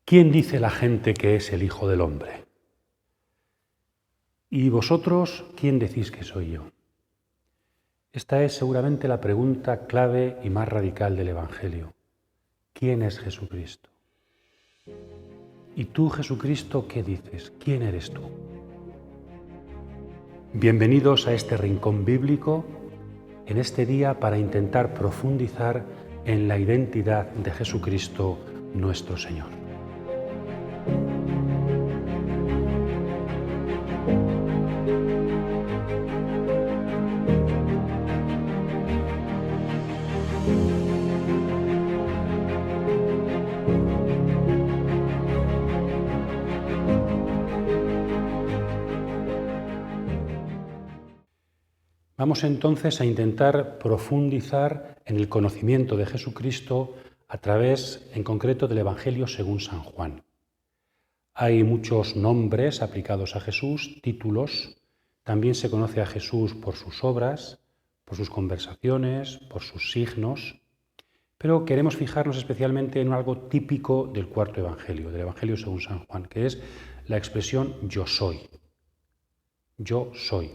¿Quién dice la gente que es el Hijo del Hombre? ¿Y vosotros quién decís que soy yo? Esta es seguramente la pregunta clave y más radical del Evangelio. ¿Quién es Jesucristo? ¿Y tú, Jesucristo, qué dices? ¿Quién eres tú? Bienvenidos a este rincón bíblico en este día para intentar profundizar en la identidad de Jesucristo, nuestro Señor. Vamos entonces a intentar profundizar en el conocimiento de Jesucristo a través, en concreto, del Evangelio según San Juan. Hay muchos nombres aplicados a Jesús, títulos. También se conoce a Jesús por sus obras, por sus conversaciones, por sus signos. Pero queremos fijarnos especialmente en algo típico del cuarto Evangelio, del Evangelio según San Juan, que es la expresión yo soy. Yo soy.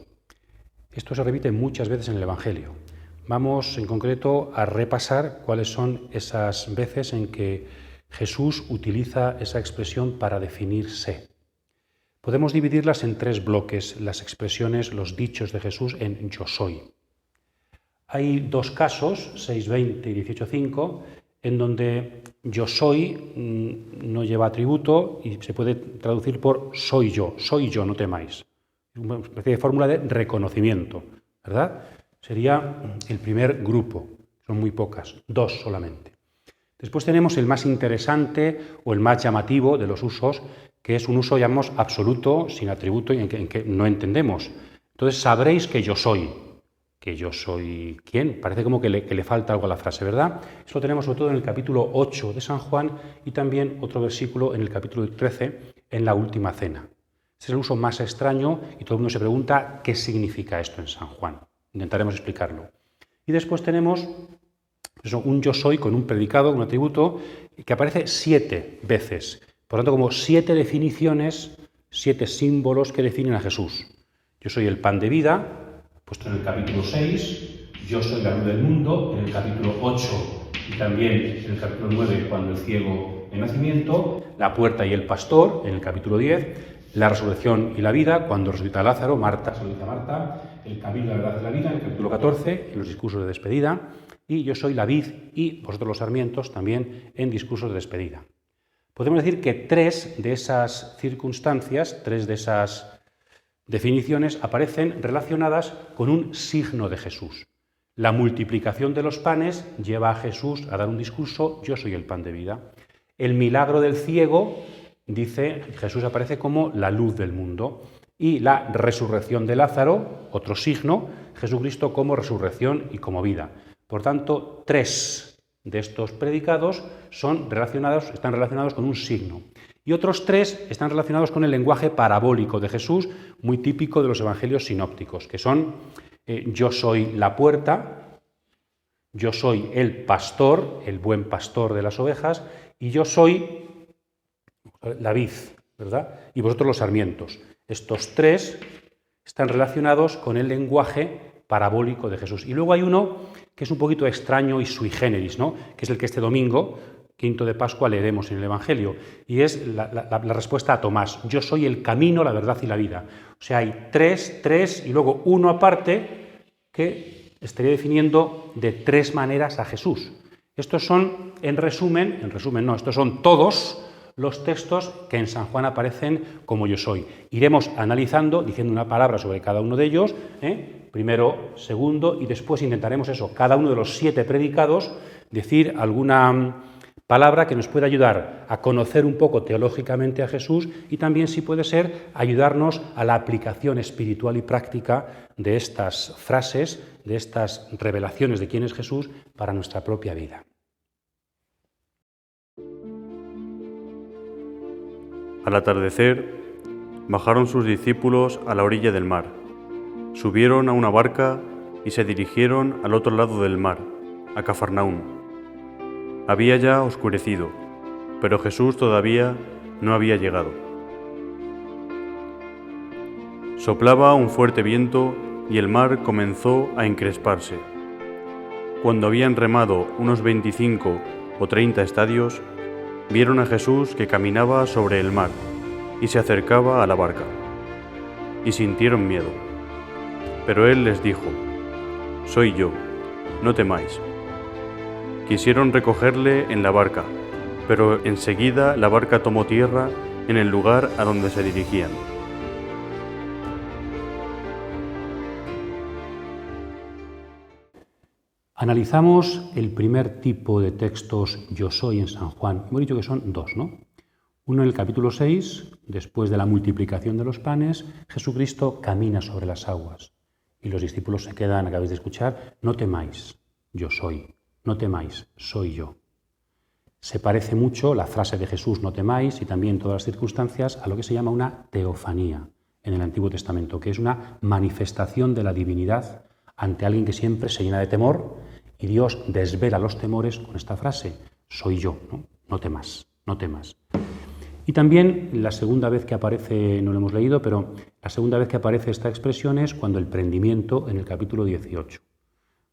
Esto se repite muchas veces en el Evangelio. Vamos en concreto a repasar cuáles son esas veces en que Jesús utiliza esa expresión para definirse. Podemos dividirlas en tres bloques, las expresiones, los dichos de Jesús en yo soy. Hay dos casos, 6.20 y 18.5, en donde yo soy no lleva atributo y se puede traducir por soy yo, no temáis. Una especie de fórmula de reconocimiento, ¿verdad? Sería el primer grupo, son muy pocas, dos solamente. Después tenemos el más interesante o el más llamativo de los usos, que es un uso, llamamos, absoluto, sin atributo y en que no entendemos. Entonces sabréis que yo soy. ¿Que yo soy quién? Parece como que le falta algo a la frase, ¿verdad? Eso lo tenemos sobre todo en el capítulo 8 de San Juan y también otro versículo en el capítulo 13, en la Última Cena. Ese es el uso más extraño y todo el mundo se pregunta qué significa esto en San Juan. Intentaremos explicarlo. Y después tenemos un yo soy con un predicado, un atributo, que aparece 7 veces. Por lo tanto, como 7 definiciones, 7 símbolos que definen a Jesús. Yo soy el pan de vida, puesto en el capítulo 6, yo soy la luz del mundo, en el capítulo 8 y también en el capítulo 9, cuando el ciego de nacimiento, la puerta y el pastor, en el capítulo 10, la resurrección y la vida, cuando resucita Lázaro, Marta, se lo dice a Marta, el camino, la verdad y la vida, en el capítulo 14, en los discursos de despedida, y yo soy la vid y vosotros los sarmientos, también en discursos de despedida. Podemos decir que 3 de esas circunstancias, 3 de esas definiciones aparecen relacionadas con un signo de Jesús. La multiplicación de los panes lleva a Jesús a dar un discurso, yo soy el pan de vida. El milagro del ciego, dice, Jesús aparece como la luz del mundo. Y la resurrección de Lázaro, otro signo, Jesucristo como resurrección y como vida. Por tanto, 3 de estos predicados están relacionados con un signo. Y otros 3 están relacionados con el lenguaje parabólico de Jesús, muy típico de los evangelios sinópticos, que son yo soy la puerta, yo soy el pastor, el buen pastor de las ovejas, y yo soy la vid, ¿verdad? Y vosotros los sarmientos. Estos 3 están relacionados con el lenguaje parabólico de Jesús. Y luego hay uno que es un poquito extraño y sui generis, ¿no? Que es el que este domingo, quinto de Pascua, leeremos en el Evangelio. Y es la respuesta a Tomás. Yo soy el camino, la verdad y la vida. O sea, hay 3 y luego uno aparte que estaría definiendo de 3 maneras a Jesús. Estos son, estos son todos los textos que en San Juan aparecen como yo soy. Iremos analizando, diciendo una palabra sobre cada uno de ellos, primero, segundo, y después intentaremos cada uno de los 7 predicados, decir alguna palabra que nos pueda ayudar a conocer un poco teológicamente a Jesús y también, si puede ser, ayudarnos a la aplicación espiritual y práctica de estas frases, de estas revelaciones de quién es Jesús para nuestra propia vida. Al atardecer, bajaron sus discípulos a la orilla del mar, subieron a una barca y se dirigieron al otro lado del mar, a Cafarnaúm. Había ya oscurecido, pero Jesús todavía no había llegado. Soplaba un fuerte viento y el mar comenzó a encresparse. Cuando habían remado unos 25 o 30 estadios, vieron a Jesús que caminaba sobre el mar y se acercaba a la barca, y sintieron miedo. Pero él les dijo: «Soy yo, no temáis». Quisieron recogerle en la barca, pero enseguida la barca tomó tierra en el lugar a donde se dirigían. Analizamos el primer tipo de textos yo soy en San Juan. Hemos dicho que son dos, ¿no? Uno en el capítulo 6, después de la multiplicación de los panes, Jesucristo camina sobre las aguas y los discípulos se quedan, acabáis de escuchar, no temáis, yo soy, no temáis, soy yo. Se parece mucho la frase de Jesús, no temáis, y también en todas las circunstancias, a lo que se llama una teofanía en el Antiguo Testamento, que es una manifestación de la divinidad ante alguien que siempre se llena de temor, y Dios desvela los temores con esta frase, soy yo, no temas, no temas. Y también la segunda vez que aparece, no lo hemos leído, pero la segunda vez que aparece esta expresión es cuando el prendimiento en el capítulo 18.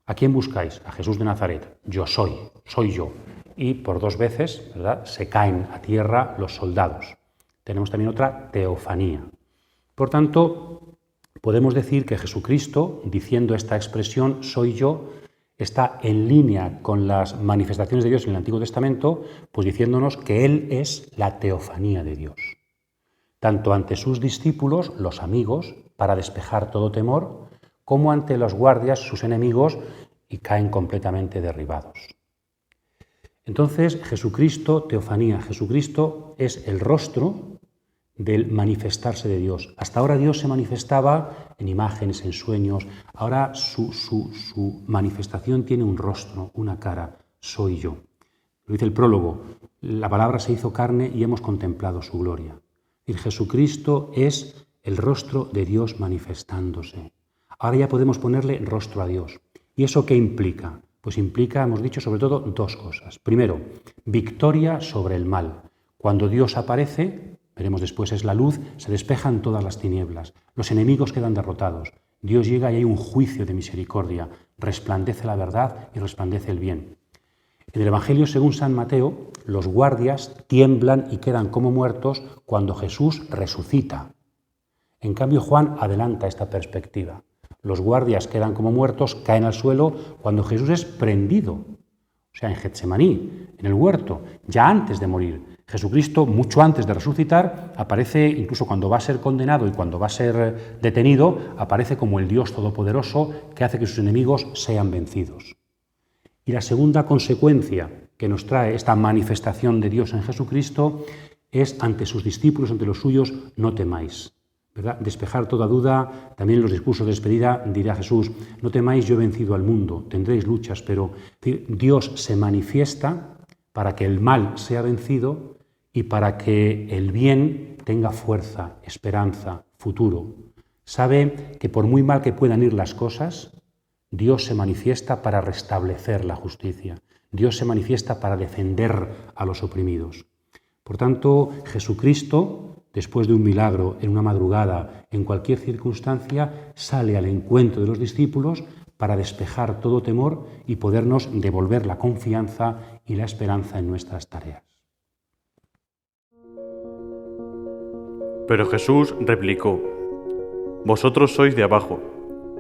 ¿A quién buscáis? A Jesús de Nazaret. Yo soy yo. Y por dos veces, ¿verdad?, se caen a tierra los soldados. Tenemos también otra teofanía. Por tanto, podemos decir que Jesucristo, diciendo esta expresión, soy yo, está en línea con las manifestaciones de Dios en el Antiguo Testamento, pues diciéndonos que Él es la teofanía de Dios. Tanto ante sus discípulos, los amigos, para despejar todo temor, como ante los guardias, sus enemigos, y caen completamente derribados. Entonces, Jesucristo, teofanía, Jesucristo es el rostro del manifestarse de Dios. Hasta ahora Dios se manifestaba en imágenes, en sueños. Ahora su manifestación tiene un rostro, una cara. Soy yo. Lo dice el prólogo. La palabra se hizo carne y hemos contemplado su gloria. Y Jesucristo es el rostro de Dios manifestándose. Ahora ya podemos ponerle rostro a Dios. ¿Y eso qué implica? Pues implica, hemos dicho, sobre todo dos cosas. Primero, victoria sobre el mal. Cuando Dios aparece, veremos después, es la luz, se despejan todas las tinieblas, los enemigos quedan derrotados, Dios llega y hay un juicio de misericordia, resplandece la verdad y resplandece el bien. En el Evangelio según San Mateo, los guardias tiemblan y quedan como muertos cuando Jesús resucita. En cambio, Juan adelanta esta perspectiva. Los guardias quedan como muertos, caen al suelo cuando Jesús es prendido, o sea, en Getsemaní, en el huerto, ya antes de morir. Jesucristo, mucho antes de resucitar, aparece, incluso cuando va a ser condenado y cuando va a ser detenido, aparece como el Dios Todopoderoso que hace que sus enemigos sean vencidos. Y la segunda consecuencia que nos trae esta manifestación de Dios en Jesucristo es ante sus discípulos, ante los suyos, no temáis. ¿Verdad? Despejar toda duda, también en los discursos de despedida dirá Jesús, no temáis, yo he vencido al mundo, tendréis luchas, pero Dios se manifiesta para que el mal sea vencido y para que el bien tenga fuerza, esperanza, futuro. Sabe que por muy mal que puedan ir las cosas, Dios se manifiesta para restablecer la justicia. Dios se manifiesta para defender a los oprimidos. Por tanto, Jesucristo, después de un milagro, en una madrugada, en cualquier circunstancia, sale al encuentro de los discípulos para despejar todo temor y podernos devolver la confianza y la esperanza en nuestras tareas. Pero Jesús replicó: «Vosotros sois de abajo,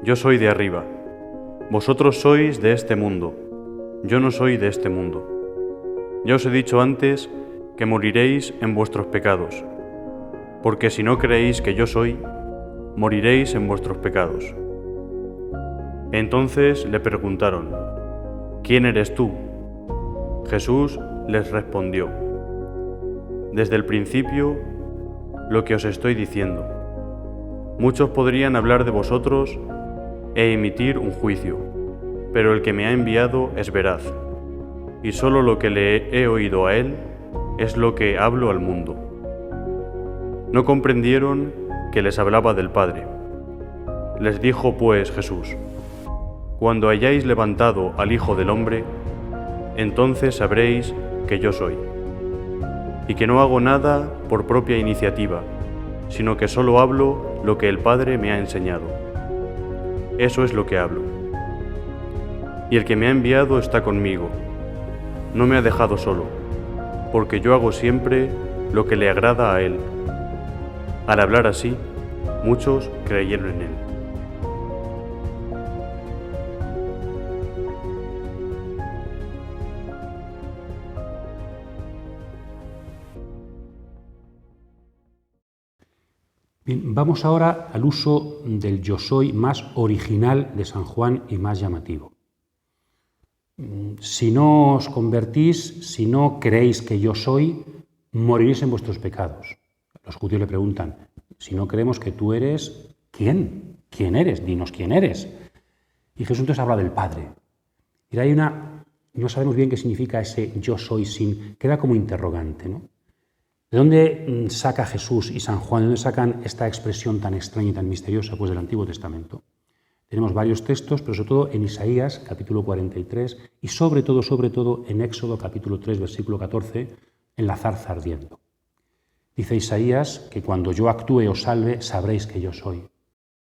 yo soy de arriba. Vosotros sois de este mundo, yo no soy de este mundo. Ya os he dicho antes que moriréis en vuestros pecados, porque si no creéis que yo soy, moriréis en vuestros pecados». Entonces le preguntaron: «¿Quién eres tú?». Jesús les respondió: «Desde el principio, lo que os estoy diciendo. Muchos podrían hablar de vosotros e emitir un juicio, pero el que me ha enviado es veraz, y solo lo que le he oído a él es lo que hablo al mundo». No comprendieron que les hablaba del Padre. Les dijo pues Jesús: «Cuando hayáis levantado al Hijo del Hombre, entonces sabréis que yo soy, y que no hago nada por propia iniciativa, sino que solo hablo lo que el Padre me ha enseñado. Eso es lo que hablo. Y el que me ha enviado está conmigo. No me ha dejado solo, porque yo hago siempre lo que le agrada a Él. Al hablar así, muchos creyeron en Él. Bien, vamos ahora al uso del yo soy más original de San Juan y más llamativo. Si no os convertís, si no creéis que yo soy, moriréis en vuestros pecados. Los judíos le preguntan, si no creemos que tú eres, ¿quién? ¿Quién eres? Dinos quién eres. Y Jesús entonces habla del Padre. Y hay no sabemos bien qué significa ese yo soy queda como interrogante, ¿no? ¿De dónde saca Jesús y San Juan, de dónde sacan esta expresión tan extraña y tan misteriosa? Pues del Antiguo Testamento. Tenemos varios textos, pero sobre todo en Isaías, capítulo 43, y sobre todo en Éxodo, capítulo 3, versículo 14, en la zarza ardiendo. Dice Isaías que cuando yo actúe o salve, sabréis que yo soy.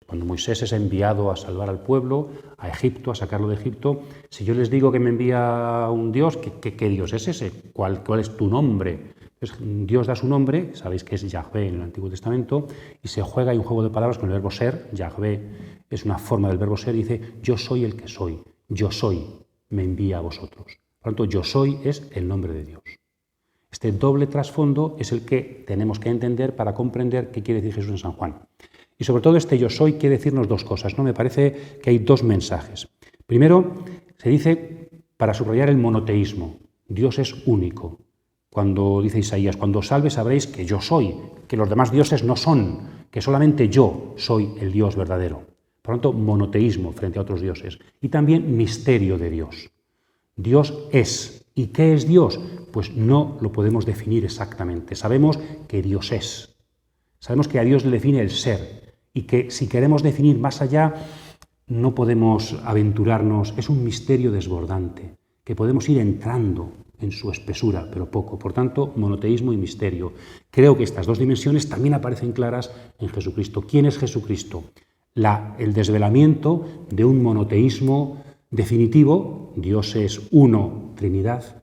Cuando Moisés es enviado a salvar al pueblo, a Egipto, a sacarlo de Egipto, si yo les digo que me envía un Dios, ¿qué Dios es ese? ¿Cuál es tu nombre? Entonces, Dios da su nombre, sabéis que es Yahvé en el Antiguo Testamento, y se juega, hay un juego de palabras con el verbo ser. Yahvé es una forma del verbo ser y dice, yo soy el que soy, yo soy, me envía a vosotros. Por lo tanto, yo soy es el nombre de Dios. Este doble trasfondo es el que tenemos que entender para comprender qué quiere decir Jesús en San Juan. Y sobre todo este yo soy quiere decirnos dos cosas, ¿no? Me parece que hay dos mensajes. Primero, se dice para subrayar el monoteísmo. Dios es único. Cuando dice Isaías, cuando os salve sabréis que yo soy, que los demás dioses no son, que solamente yo soy el Dios verdadero. Por lo tanto, monoteísmo frente a otros dioses. Y también misterio de Dios. Dios es. ¿Y qué es Dios? Pues no lo podemos definir exactamente. Sabemos que Dios es. Sabemos que a Dios le define el ser. Y que si queremos definir más allá, no podemos aventurarnos. Es un misterio desbordante, que podemos ir entrando en su espesura, pero poco. Por tanto, monoteísmo y misterio. Creo que estas dos dimensiones también aparecen claras en Jesucristo. ¿Quién es Jesucristo? El desvelamiento de un monoteísmo definitivo. Dios es uno, Trinidad.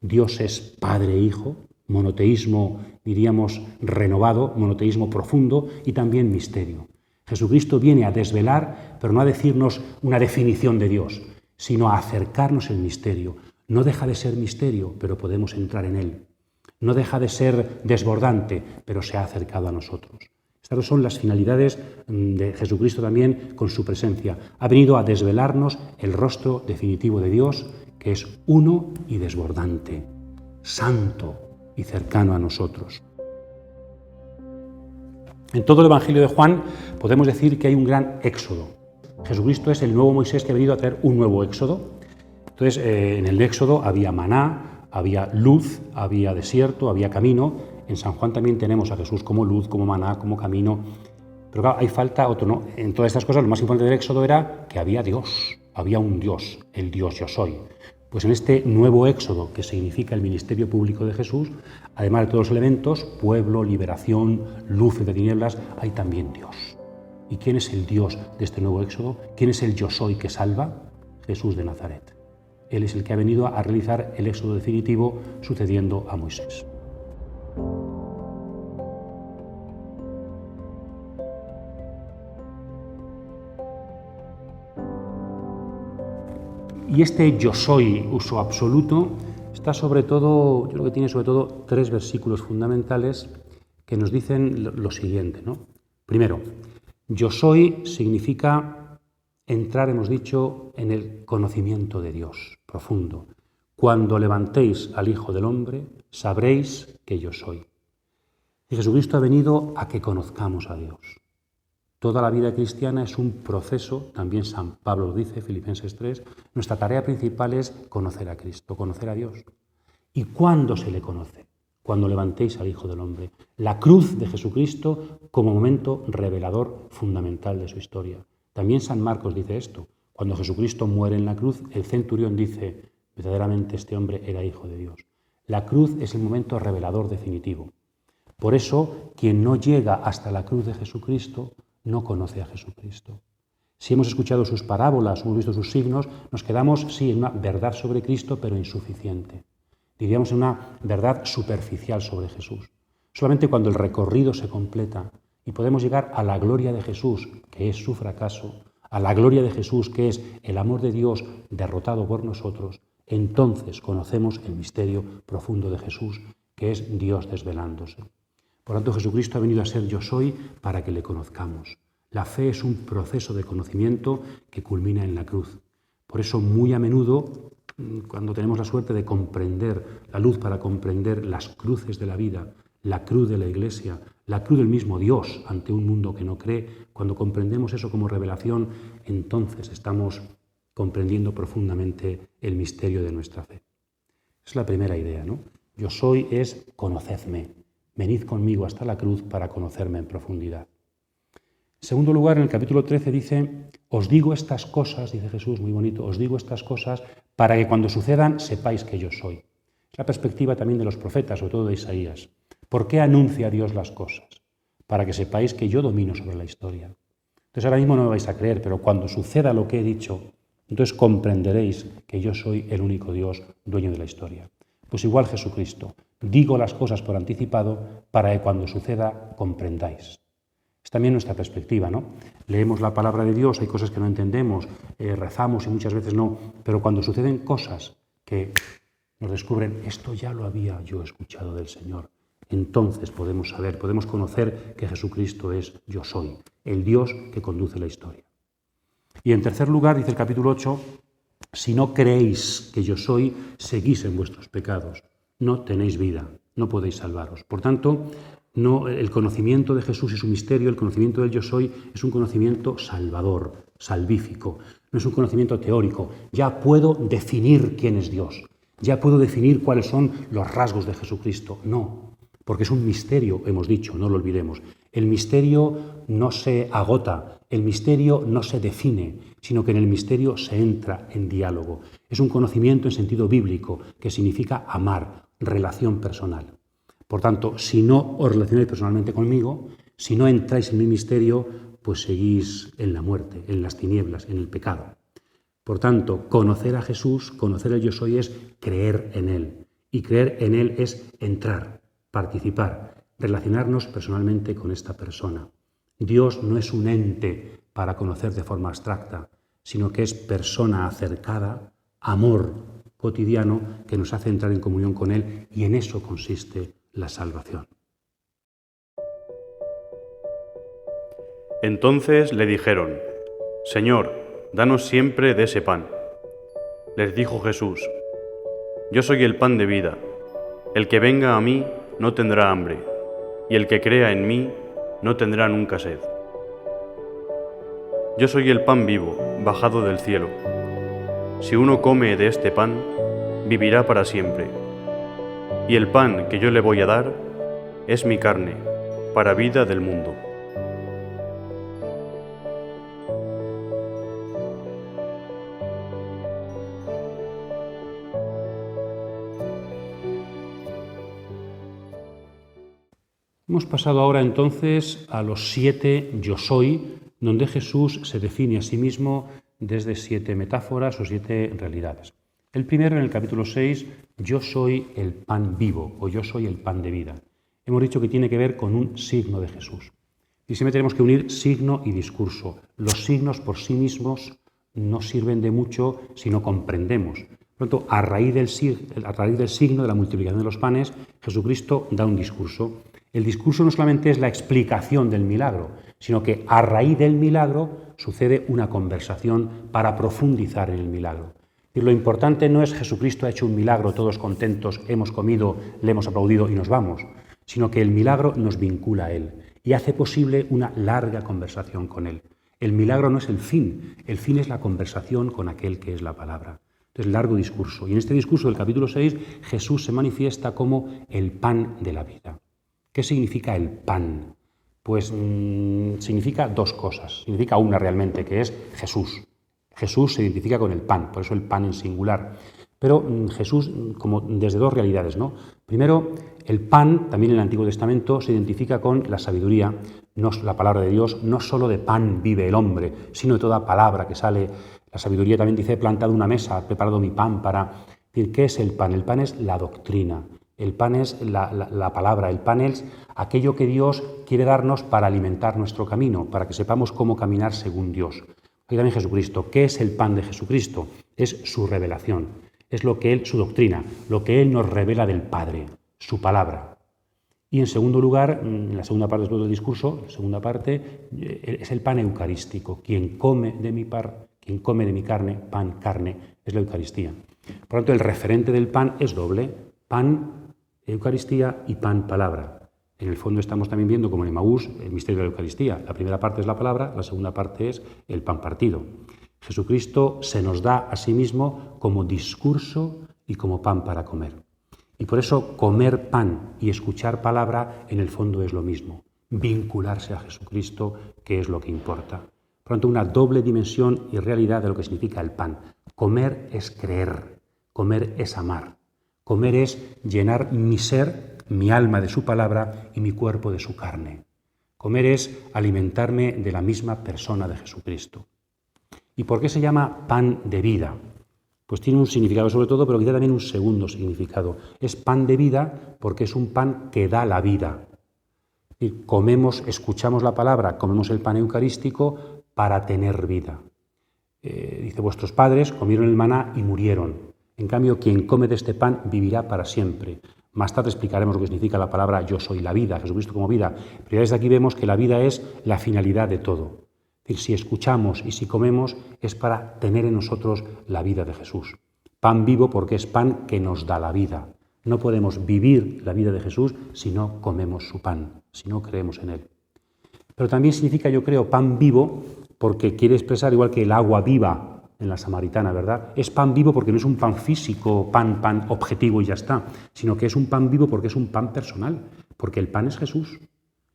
Dios es Padre e Hijo. Monoteísmo, diríamos, renovado, monoteísmo profundo y también misterio. Jesucristo viene a desvelar, pero no a decirnos una definición de Dios, sino a acercarnos el misterio. No deja de ser misterio, pero podemos entrar en él. No deja de ser desbordante, pero se ha acercado a nosotros. Estas son las finalidades de Jesucristo también con su presencia. Ha venido a desvelarnos el rostro definitivo de Dios, que es uno y desbordante, santo y cercano a nosotros. En todo el Evangelio de Juan podemos decir que hay un gran éxodo. Jesucristo es el nuevo Moisés que ha venido a traer un nuevo éxodo. Entonces, en el Éxodo había maná, había luz, había desierto, había camino. En San Juan también tenemos a Jesús como luz, como maná, como camino. Pero claro, hay falta otro, ¿no? En todas estas cosas, lo más importante del Éxodo era que había Dios, había un Dios, el Dios yo soy. Pues en este nuevo Éxodo, que significa el ministerio público de Jesús, además de todos los elementos, pueblo, liberación, luz de tinieblas, hay también Dios. ¿Y quién es el Dios de este nuevo Éxodo? ¿Quién es el yo soy que salva? Jesús de Nazaret. Él es el que ha venido a realizar el éxodo definitivo sucediendo a Moisés. Y este yo soy, uso absoluto, está sobre todo, yo creo que tiene sobre todo tres versículos fundamentales que nos dicen lo siguiente, ¿no? Primero, yo soy significa entrar, hemos dicho, en el conocimiento de Dios profundo. Cuando levantéis al Hijo del Hombre, sabréis que yo soy. Y Jesucristo ha venido a que conozcamos a Dios. Toda la vida cristiana es un proceso, también San Pablo lo dice, Filipenses 3, nuestra tarea principal es conocer a Cristo, conocer a Dios. ¿Y cuándo se le conoce? Cuando levantéis al Hijo del Hombre. La cruz de Jesucristo como momento revelador fundamental de su historia. También San Marcos dice esto. Cuando Jesucristo muere en la cruz, el centurión dice, verdaderamente este hombre era Hijo de Dios. La cruz es el momento revelador definitivo. Por eso, quien no llega hasta la cruz de Jesucristo no conoce a Jesucristo. Si hemos escuchado sus parábolas, hemos visto sus signos, nos quedamos, sí, en una verdad sobre Cristo, pero insuficiente. Diríamos en una verdad superficial sobre Jesús. Solamente cuando el recorrido se completa y podemos llegar a la gloria de Jesús, que es su fracaso, a la gloria de Jesús, que es el amor de Dios derrotado por nosotros, entonces conocemos el misterio profundo de Jesús, que es Dios desvelándose. Por tanto, Jesucristo ha venido a ser yo soy para que le conozcamos. La fe es un proceso de conocimiento que culmina en la cruz. Por eso, muy a menudo, cuando tenemos la suerte de comprender la luz para comprender las cruces de la vida, la cruz de la Iglesia, la cruz del mismo Dios ante un mundo que no cree, cuando comprendemos eso como revelación, entonces estamos comprendiendo profundamente el misterio de nuestra fe. Es la primera idea, ¿no? Yo soy es conocedme. Venid conmigo hasta la cruz para conocerme en profundidad. En segundo lugar, en el capítulo 13 dice, os digo estas cosas, dice Jesús, muy bonito, os digo estas cosas para que cuando sucedan sepáis que yo soy. Es la perspectiva también de los profetas, sobre todo de Isaías. ¿Por qué anuncia Dios las cosas? Para que sepáis que yo domino sobre la historia. Entonces ahora mismo no me vais a creer, pero cuando suceda lo que he dicho, entonces comprenderéis que yo soy el único Dios, dueño de la historia. Pues igual Jesucristo, digo las cosas por anticipado para que cuando suceda comprendáis. Es también nuestra perspectiva, ¿no? Leemos la palabra de Dios, hay cosas que no entendemos, rezamos y muchas veces no, pero cuando suceden cosas que nos descubren, esto ya lo había yo escuchado del Señor, entonces podemos saber, podemos conocer que Jesucristo es yo soy, el Dios que conduce la historia. Y en tercer lugar, dice el capítulo 8, si no creéis que yo soy, seguís en vuestros pecados, no tenéis vida, no podéis salvaros. Por tanto, no, el conocimiento de Jesús y su misterio, el conocimiento del yo soy, es un conocimiento salvador, salvífico. No es un conocimiento teórico. Ya puedo definir quién es Dios. Ya puedo definir cuáles son los rasgos de Jesucristo. No, porque es un misterio, hemos dicho, no lo olvidemos. El misterio no se agota, el misterio no se define, sino que en el misterio se entra en diálogo. Es un conocimiento en sentido bíblico, que significa amar, relación personal. Por tanto, si no os relacionáis personalmente conmigo, si no entráis en mi misterio, pues seguís en la muerte, en las tinieblas, en el pecado. Por tanto, conocer a Jesús, conocer el yo soy es creer en Él. Y creer en Él es entrar, participar, relacionarnos personalmente con esta persona. Dios no es un ente para conocer de forma abstracta, sino que es persona acercada, amor cotidiano que nos hace entrar en comunión con Él, y en eso consiste la salvación. Entonces le dijeron, Señor, danos siempre de ese pan. Les dijo Jesús, yo soy el pan de vida. El que venga a mí no tendrá hambre, y el que crea en mí no tendrá nunca sed. Yo soy el pan vivo, bajado del cielo. Si uno come de este pan, vivirá para siempre. Y el pan que yo le voy a dar es mi carne, para vida del mundo. Hemos pasado ahora entonces a los 7 yo soy, donde Jesús se define a sí mismo desde 7 metáforas o 7 realidades. El primero, en el capítulo 6, yo soy el pan vivo o yo soy el pan de vida. Hemos dicho que tiene que ver con un signo de Jesús. Y siempre tenemos que unir signo y discurso. Los signos por sí mismos no sirven de mucho si no comprendemos. Por lo tanto, a raíz del signo de la multiplicación de los panes, Jesucristo da un discurso. El discurso no solamente es la explicación del milagro, sino que a raíz del milagro sucede una conversación para profundizar en el milagro. Y lo importante no es Jesucristo ha hecho un milagro, todos contentos, hemos comido, le hemos aplaudido y nos vamos, sino que el milagro nos vincula a Él y hace posible una larga conversación con Él. El milagro no es el fin es la conversación con aquel que es la palabra. Entonces, largo discurso. Y en este discurso del capítulo 6, Jesús se manifiesta como el pan de la vida. ¿Qué significa el pan? Pues significa dos cosas. Significa una realmente, que es Jesús. Jesús se identifica con el pan, por eso el pan en singular. Pero Jesús, como desde dos realidades, ¿no? Primero, el pan, también en el Antiguo Testamento, se identifica con la sabiduría, la palabra de Dios. No solo de pan vive el hombre, sino de toda palabra que sale. La sabiduría también dice: he plantado una mesa, he preparado mi pan para... Es decir, ¿qué es el pan? El pan es la doctrina, el pan es la palabra, el pan es aquello que Dios quiere darnos para alimentar nuestro camino, para que sepamos cómo caminar según Dios. Aquí también Jesucristo. ¿Qué es el pan de Jesucristo? Es su revelación, es su doctrina, lo que Él nos revela del Padre, su palabra. Y en segundo lugar, en la segunda parte del discurso, la segunda parte, es el pan eucarístico. Quien come de mi carne, pan, carne, es la Eucaristía. Por lo tanto, el referente del pan es doble: pan, Eucaristía, y pan, palabra. En el fondo estamos también viendo, como en Emaús, el misterio de la Eucaristía. La primera parte es la palabra, la segunda parte es el pan partido. Jesucristo se nos da a sí mismo como discurso y como pan para comer. Y por eso comer pan y escuchar palabra en el fondo es lo mismo. Vincularse a Jesucristo, que es lo que importa. Por lo tanto, una doble dimensión y realidad de lo que significa el pan. Comer es creer, comer es amar, comer es llenar mi ser, mi alma de su palabra y mi cuerpo de su carne. Comer es alimentarme de la misma persona de Jesucristo. ¿Y por qué se llama pan de vida? Pues tiene un significado sobre todo, pero quizá también un segundo significado. Es pan de vida porque es un pan que da la vida. Y escuchamos la palabra, comemos el pan eucarístico para tener vida. Dice: vuestros padres comieron el maná y murieron. En cambio, quien come de este pan vivirá para siempre. Más tarde explicaremos lo que significa la palabra yo soy la vida, Jesucristo como vida. Pero ya desde aquí vemos que la vida es la finalidad de todo. Es decir, si escuchamos y si comemos es para tener en nosotros la vida de Jesús. Pan vivo porque es pan que nos da la vida. No podemos vivir la vida de Jesús si no comemos su pan, si no creemos en Él. Pero también significa, yo creo, pan vivo porque quiere expresar, igual que el agua viva en la samaritana, ¿verdad? Es pan vivo porque no es un pan físico, pan objetivo y ya está, sino que es un pan vivo porque es un pan personal, porque el pan es Jesús.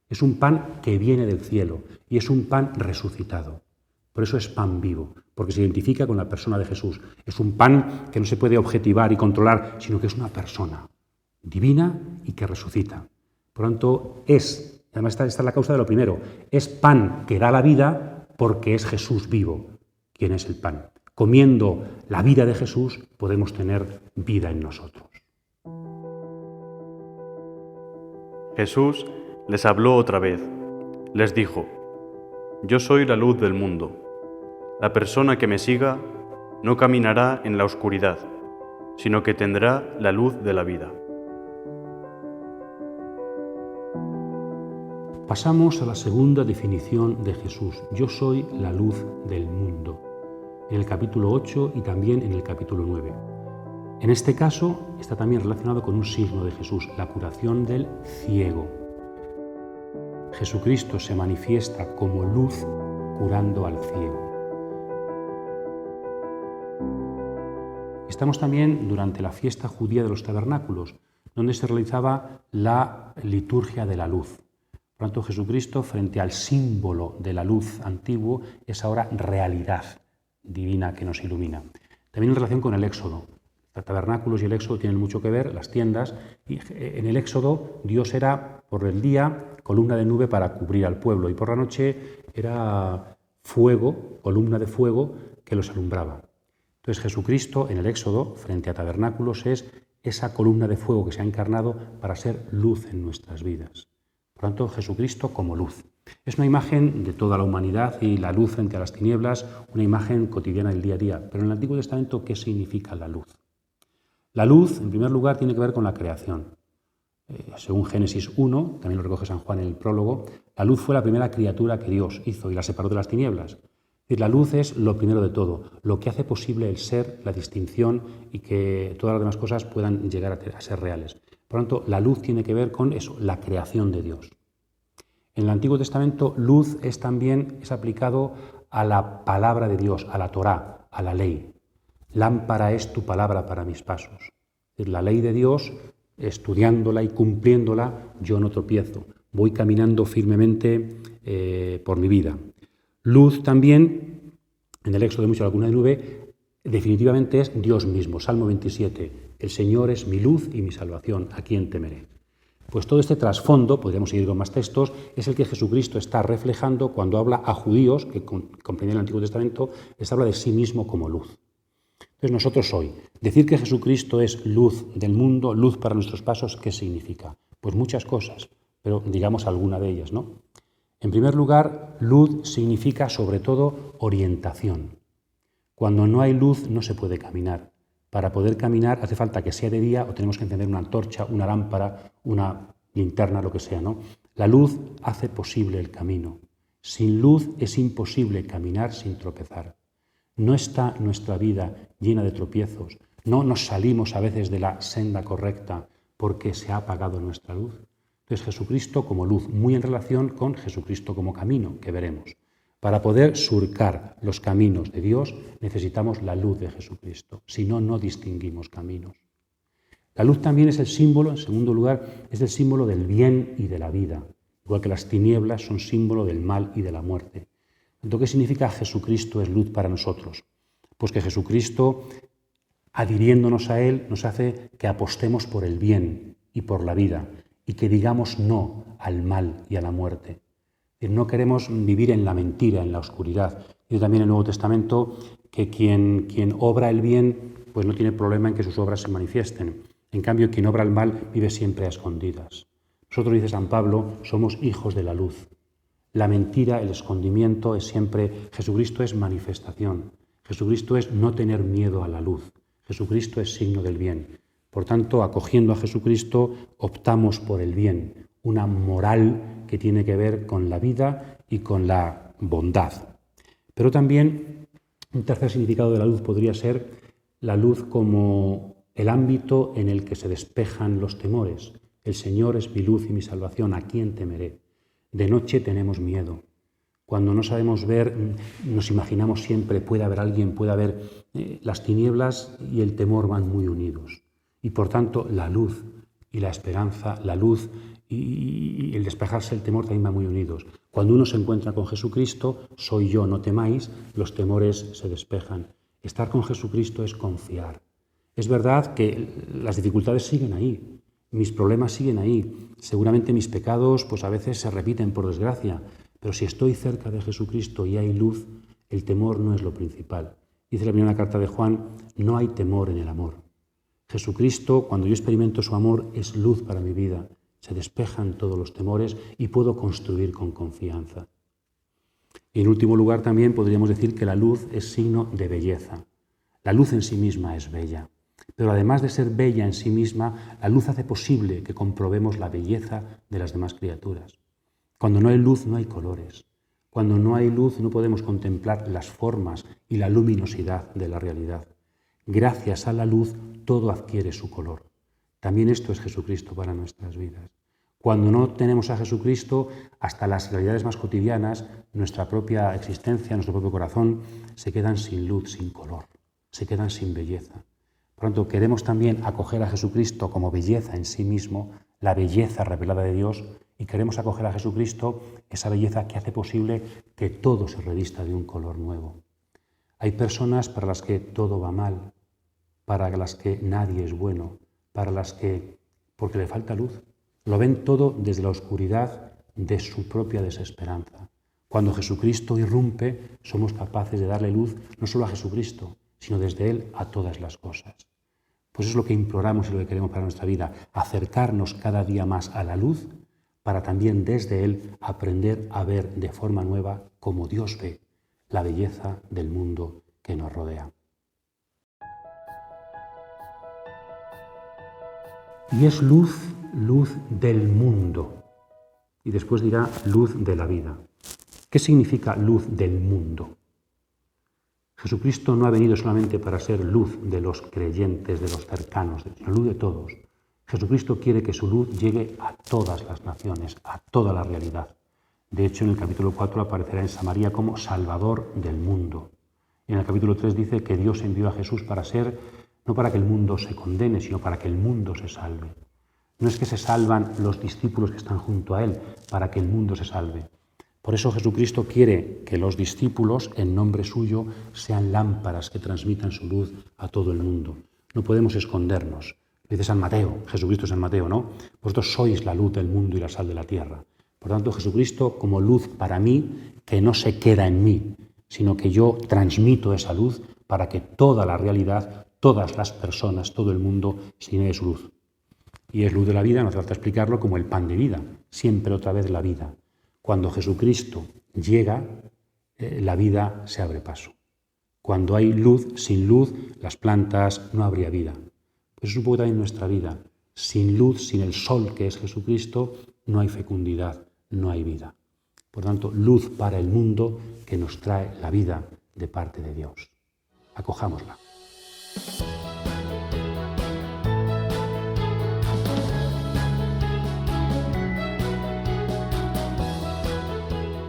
Es un pan que viene del cielo y es un pan resucitado. Por eso es pan vivo, porque se identifica con la persona de Jesús. Es un pan que no se puede objetivar y controlar, sino que es una persona divina y que resucita. Por lo tanto, además esta es la causa de lo primero, es pan que da la vida porque es Jesús vivo, quien es el pan. Comiendo la vida de Jesús podemos tener vida en nosotros. Jesús les habló otra vez. Les dijo: yo soy la luz del mundo. La persona que me siga no caminará en la oscuridad, sino que tendrá la luz de la vida. Pasamos a la segunda definición de Jesús. Yo soy la luz del mundo. En el capítulo 8 y también en el capítulo 9. En este caso está también relacionado con un signo de Jesús, la curación del ciego. Jesucristo se manifiesta como luz curando al ciego. Estamos también durante la fiesta judía de los tabernáculos, donde se realizaba la liturgia de la luz. Por lo tanto, Jesucristo, frente al símbolo de la luz antiguo, es ahora realidad divina que nos ilumina. También en relación con el Éxodo. Los tabernáculos y el Éxodo tienen mucho que ver, las tiendas. Y en el Éxodo, Dios era, por el día, columna de nube para cubrir al pueblo, y por la noche era fuego, columna de fuego, que los alumbraba. Entonces Jesucristo, en el Éxodo, frente a tabernáculos, es esa columna de fuego que se ha encarnado para ser luz en nuestras vidas. Por lo tanto, Jesucristo como luz. Es una imagen de toda la humanidad y la luz frente a las tinieblas, una imagen cotidiana del día a día. Pero en el Antiguo Testamento, ¿qué significa la luz? La luz, en primer lugar, tiene que ver con la creación. Según Génesis 1, también lo recoge San Juan en el prólogo, la luz fue la primera criatura que Dios hizo y la separó de las tinieblas. Es decir, la luz es lo primero de todo, lo que hace posible el ser, la distinción y que todas las demás cosas puedan llegar a ser reales. Por lo tanto, la luz tiene que ver con eso, la creación de Dios. En el Antiguo Testamento, luz es aplicado a la palabra de Dios, a la Torá, a la ley. Lámpara es tu palabra para mis pasos. Es decir, la ley de Dios, estudiándola y cumpliéndola, yo no tropiezo. Voy caminando firmemente por mi vida. Luz también, en el Éxodo de mucho la columna de nube, definitivamente es Dios mismo. Salmo 27, el Señor es mi luz y mi salvación, ¿a quién temeré? Pues todo este trasfondo, podríamos seguir con más textos, es el que Jesucristo está reflejando cuando habla a judíos, que comprenden el Antiguo Testamento, les habla de sí mismo como luz. Entonces nosotros hoy, decir que Jesucristo es luz del mundo, luz para nuestros pasos, ¿qué significa? Pues muchas cosas, pero digamos alguna de ellas, ¿no? En primer lugar, luz significa sobre todo orientación. Cuando no hay luz no se puede caminar. Para poder caminar hace falta que sea de día o tenemos que encender una antorcha, una lámpara, una linterna, lo que sea, ¿no? La luz hace posible el camino. Sin luz es imposible caminar sin tropezar. No está nuestra vida llena de tropiezos. No nos salimos a veces de la senda correcta porque se ha apagado nuestra luz. Entonces Jesucristo como luz, muy en relación con Jesucristo como camino, que veremos. Para poder surcar los caminos de Dios necesitamos la luz de Jesucristo, si no, no distinguimos caminos. La luz también es el símbolo, en segundo lugar, es el símbolo del bien y de la vida, igual que las tinieblas son símbolo del mal y de la muerte. Entonces, ¿qué significa Jesucristo es luz para nosotros? Pues que Jesucristo, adhiriéndonos a Él, nos hace que apostemos por el bien y por la vida y que digamos no al mal y a la muerte. No queremos vivir en la mentira, en la oscuridad. Y también en el Nuevo Testamento que quien obra el bien pues no tiene problema en que sus obras se manifiesten. En cambio, quien obra el mal vive siempre a escondidas. Nosotros, dice San Pablo, somos hijos de la luz. La mentira, el escondimiento es siempre... Jesucristo es manifestación. Jesucristo es no tener miedo a la luz. Jesucristo es signo del bien. Por tanto, acogiendo a Jesucristo, optamos por el bien, una moral que tiene que ver con la vida y con la bondad. Pero también un tercer significado de la luz podría ser la luz como el ámbito en el que se despejan los temores. El Señor es mi luz y mi salvación, ¿a quién temeré? De noche tenemos miedo. Cuando no sabemos ver, nos imaginamos siempre, puede haber alguien, puede haber... las tinieblas y el temor van muy unidos. Y por tanto, la luz y la esperanza, la luz y el despejarse el temor también van muy unidos. Cuando uno se encuentra con Jesucristo, soy yo, no temáis, los temores se despejan. Estar con Jesucristo es confiar. Es verdad que las dificultades siguen ahí, mis problemas siguen ahí, seguramente mis pecados pues a veces se repiten por desgracia, pero si estoy cerca de Jesucristo y hay luz, el temor no es lo principal. Dice la primera carta de Juan, no hay temor en el amor. Jesucristo, cuando yo experimento su amor, es luz para mi vida. Se despejan todos los temores y puedo construir con confianza. Y en último lugar también podríamos decir que la luz es signo de belleza. La luz en sí misma es bella, pero además de ser bella en sí misma, la luz hace posible que comprobemos la belleza de las demás criaturas. Cuando no hay luz no hay colores. Cuando no hay luz no podemos contemplar las formas y la luminosidad de la realidad. Gracias a la luz todo adquiere su color. También esto es Jesucristo para nuestras vidas. Cuando no tenemos a Jesucristo, hasta las realidades más cotidianas, nuestra propia existencia, nuestro propio corazón, se quedan sin luz, sin color, se quedan sin belleza. Por lo tanto, queremos también acoger a Jesucristo como belleza en sí mismo, la belleza revelada de Dios, y queremos acoger a Jesucristo, esa belleza que hace posible que todo se revista de un color nuevo. Hay personas para las que todo va mal, para las que nadie es bueno, para las que, porque le falta luz, lo ven todo desde la oscuridad de su propia desesperanza. Cuando Jesucristo irrumpe, somos capaces de darle luz no solo a Jesucristo, sino desde Él a todas las cosas. Pues es lo que imploramos y lo que queremos para nuestra vida, acercarnos cada día más a la luz para también desde Él aprender a ver de forma nueva como Dios ve la belleza del mundo que nos rodea. Y es luz, luz del mundo. Y después dirá luz de la vida. ¿Qué significa luz del mundo? Jesucristo no ha venido solamente para ser luz de los creyentes, de los cercanos, sino luz de todos. Jesucristo quiere que su luz llegue a todas las naciones, a toda la realidad. De hecho, en el capítulo 4 aparecerá en Samaria como Salvador del mundo. Y en el capítulo 3 dice que Dios envió a Jesús para ser, no para que el mundo se condene, sino para que el mundo se salve. No es que se salvan los discípulos que están junto a Él para que el mundo se salve. Por eso Jesucristo quiere que los discípulos, en nombre suyo, sean lámparas que transmitan su luz a todo el mundo. No podemos escondernos. Dice San Mateo, Jesucristo es San Mateo, ¿no? Vosotros sois la luz del mundo y la sal de la tierra. Por tanto, Jesucristo como luz para mí, que no se queda en mí, sino que yo transmito esa luz para que toda la realidad, todas las personas, todo el mundo se llene de su luz. Y es luz de la vida, no hace falta explicarlo, como el pan de vida, siempre otra vez la vida. Cuando Jesucristo llega, la vida se abre paso. Cuando hay luz, sin luz, las plantas no habría vida. Pues es un poco también nuestra vida. Sin luz, sin el sol que es Jesucristo, no hay fecundidad, no hay vida. Por tanto, luz para el mundo que nos trae la vida de parte de Dios. Acojámosla.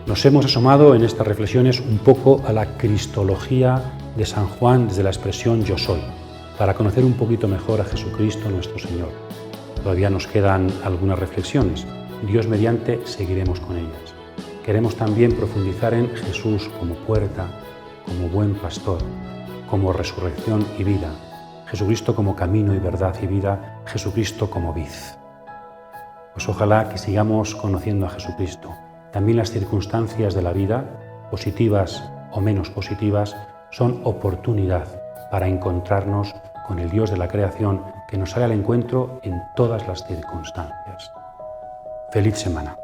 Nos hemos asomado en estas reflexiones un poco a la cristología de San Juan desde la expresión yo soy, para conocer un poquito mejor a Jesucristo nuestro Señor. Todavía nos quedan algunas reflexiones. Dios mediante seguiremos con ellas. Queremos también profundizar en Jesús como puerta, como buen pastor, como resurrección y vida, Jesucristo como camino y verdad y vida, Jesucristo como vid. Pues ojalá que sigamos conociendo a Jesucristo. También las circunstancias de la vida, positivas o menos positivas, son oportunidad para encontrarnos con el Dios de la creación que nos sale al encuentro en todas las circunstancias. Feliz semana.